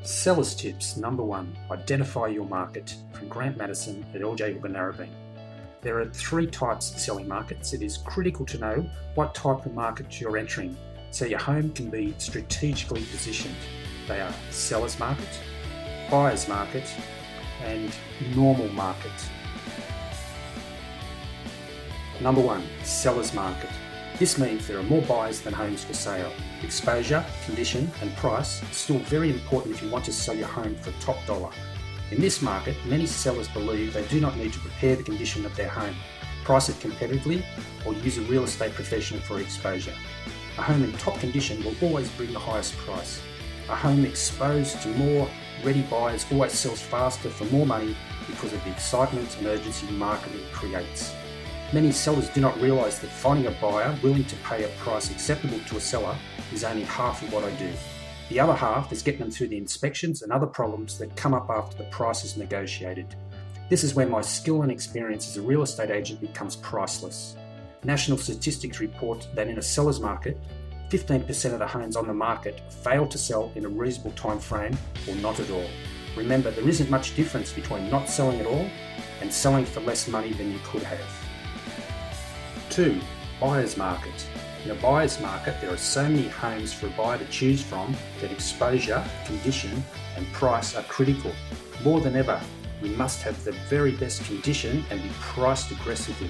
Seller's tips. Number 1, identify your market. From Grant Matterson at LJ. There are 3 types of selling markets. It is critical to know what type of market you're entering so your home can be strategically positioned. They are seller's market, buyer's market, and normal market. Number 1, seller's market. This means there are more buyers than homes for sale. Exposure, condition, and price are still very important if you want to sell your home for top dollar. In this market, many sellers believe they do not need to prepare the condition of their home, price it competitively, or use a real estate professional for exposure. A home in top condition will always bring the highest price. A home exposed to more ready buyers always sells faster for more money because of the excitement and urgency marketing creates. Many sellers do not realise that finding a buyer willing to pay a price acceptable to a seller is only half of what I do. The other half is getting them through the inspections and other problems that come up after the price is negotiated. This is where my skill and experience as a real estate agent becomes priceless. National statistics report that in a seller's market, 15% of the homes on the market fail to sell in a reasonable time frame or not at all. Remember, there isn't much difference between not selling at all and selling for less money than you could have. 2. Buyer's market. In a buyer's market, there are so many homes for a buyer to choose from that exposure, condition, and price are critical. More than ever, you must have the very best condition and be priced aggressively.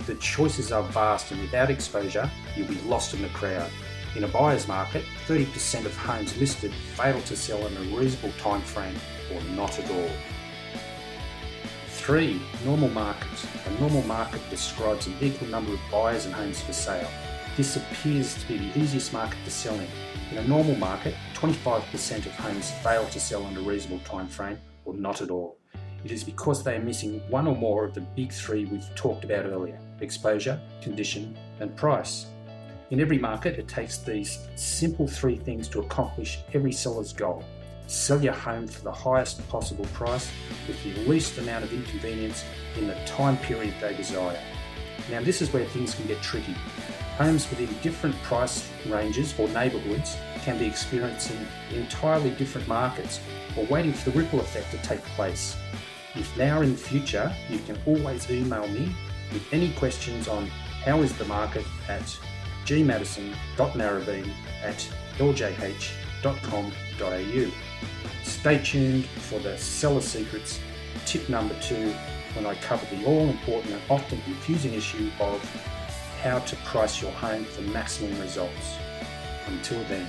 The choices are vast, and without exposure, you'll be lost in the crowd. In a buyer's market, 30% of homes listed fail to sell in a reasonable time frame or not at all. 3. Normal market. A normal market describes an equal number of buyers and homes for sale. This appears to be the easiest market to sell in. In a normal market, 25% of homes fail to sell in a reasonable time frame or not at all. It is because they are missing one or more of the big 3 we've talked about earlier: exposure, condition, and price. In every market, it takes these simple 3 things to accomplish every seller's goal. Sell your home for the highest possible price with the least amount of inconvenience in the time period they desire. Now, this is where things can get tricky. Homes within different price ranges or neighbourhoods can be experiencing entirely different markets or waiting for the ripple effect to take place. If now or in the future, you can always email me with any questions on how is the market at gmatterson.narrabeen@ljh.com.au. Stay tuned for the Seller Secrets tip number 2 when I cover the all-important and often confusing issue of how to price your home for maximum results. Until then.